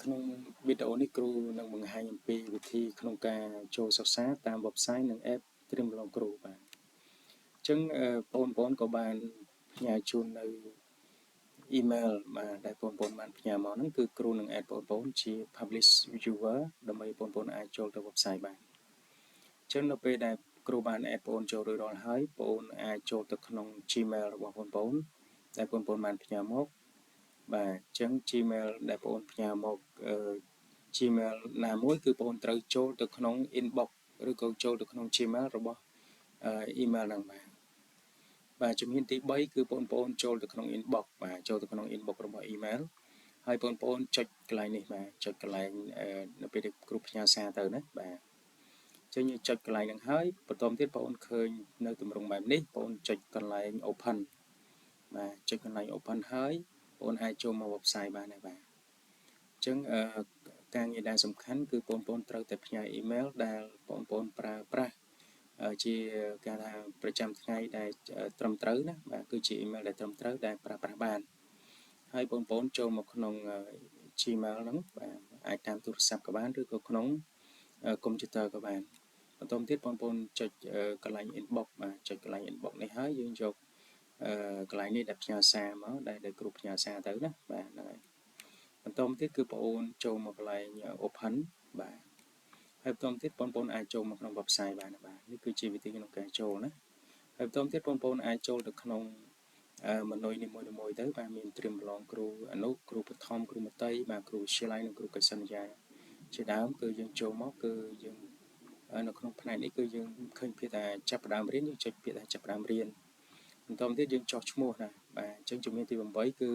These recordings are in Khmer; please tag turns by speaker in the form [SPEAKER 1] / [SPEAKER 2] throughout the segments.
[SPEAKER 1] ក្នុងវីដេអូនេះគ្រូនឹងបង្ហាញអំពីវិធីក្នុងការចូលសិក្សាតាម website និង app ត្រៀមប្រឡងគ្រូបាទអញ្ចឹងបងប្អូនក៏បានផ្ញើជូននៅ email បាទដែលបងប្អូនបានផ្ញើមកហ្នឹងគឺគ្រូនឹង add បងប្អូនជា publish viewer ដើម្បីបងប្អូនអាចចូលទៅ website បានអញ្ចឹងនៅពេលដែលគ្រូបាន add បងប្អូនចូលរួចរាល់ហើយបងប្អូនអាចចូលទៅក្នុង Gmail របស់បងប្អូនដែលបងប្អូនបានផ្ញើមកបាទអញ្ចឹង Gmail ដែលបងប្អូនផ្ញើមកGmail ណាមួយគឺបងប្អូនត្រូវចូលទៅក្នុង inbox ឬក៏ចូលទៅក្នុង Gmail របស់ email ហ្នឹងបាទជំហានទី3គឺបងប្អូនចូលទៅក្នុង inbox បាទចូលទៅក្នុង inbox របស់ email ហើយបងប្អូនចុចកន្លែងនេះបាទចុចកន្លែងនៅពេលដែលគ្រូផ្ញើសារទៅណាបាទចឹងយើងចុចកន្លែងហ្នឹងហើយបន្តទៀតបងប្អូនឃើញនៅទម្រង់បែបនេះបងប្អូនចុចកន្លែង open បាទចុចកន្លែង open ហើយបងប្អូនអាចចូលមក website បានដែរបាទអញ្ចឹងការងារដែលសំខាន់គឺបងប្អូនត្រូវតែផ្ញើ email ដែលបងប្អូនប្រើប្រាស់ជាការថាប្រចាំថ្ងៃដែលត្រឹមត្រូវណាបាទគឺជា email ដែលត្រឹមត្រូវដែលប្រើប្រាស់បានហើយបងប្អូនចូលមកក្នុង Gmail ហ្នឹងបាទអាចតាមទូរស័ព្ទក៏បានឬក៏ក្នុងកុំព្យូទ័រក៏បានបន្តទៀតបងប្អូនចុចកន្លែង inbox បាទចុចកន្លែង inbox នេះហើយយើងយកកន្លែងនេះដែលផ្ញើសារមកដែលគ្រូផ្ញើសារទៅណាបាទហ្នឹងហើយបន្តទៀតគឺបងប្អូនចូលមកកន្លែង open បាទហើយបន្តទៀតបងប្អូនអាចចូលមកក្នុង website បានបាទនេះគឺជាវិធីក្នុងការចូលណាហើយបន្តទៀតបងប្អូនអាចចូលទៅក្នុងមនុយនីមួយៗទៅបាទមានត្រៀមប្រឡងគ្រូអនុគ្រូបឋមគ្រូមត្តេយ្យបាទគ្រូវិទ្យាល័យនិងគ្រូកិច្ចសន្យាជាដើមគឺយើងចូលមកគឺយើងនៅក្នុងផ្នែកនេះគឺយើងឃើញពាក្យថាចាប់ផ្ដើមរៀនយើងចុចពាក្យថាចាប់ផ្ដើមរៀនបន្តទៀតយើងចុះឈ្មោះណាបាទអញ្ចឹងជំហានទី8គឺ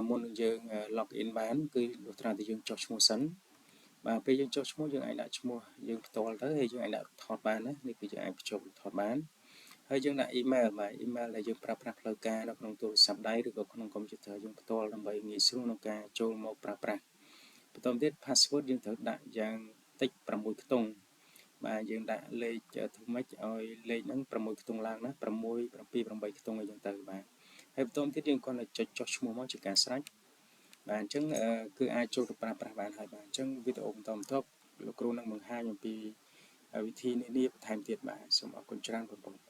[SPEAKER 1] មុននឹងយើង log in បានគឺលុះត្រាតែយើងចុះឈ្មោះសិនបាទពេលយើងចុះឈ្មោះយើងអាចដាក់ឈ្មោះយើងផ្ទាល់ទៅហើយយើងអាចដាក់រូបថតបានណានេះគឺយើងអាចបញ្ចូលរូបថតបានហើយយើងដាក់ email បាទ email ដែលយើងប្រើប្រាស់ផ្លូវការនៅក្នុងទូរស័ព្ទដៃឬក៏ក្នុងកុំព្យូទ័រយើងផ្ទាល់ដើម្បីងាយស្រួលក្នុងការចូលមកប្រើប្រាស់បន្តទៀត password យើងត្រូវដាក់យ៉ាងតិច6ខ្ទង់បាទយើងដាក់លេខធ្វើម៉េចឲ្យលេខហ្នឹង6ខ្ទង់ឡើងណា6 7 8ខ្ទង់អីចឹងទៅបាទហើយបន្តទៀតយើងគ្រាន់តែចុចចុះឈ្មោះមកជាការស្រេចបាទអញ្ចឹងគឺអាចចូលទៅប្រើប្រាស់បានហើយបាទអញ្ចឹងវីដេអូបន្តលោកគ្រូនឹងបង្ហាញអំពីវិធីនេះបន្ថែមទៀតបាទសូមអរគុណច្រើនបងប្អូន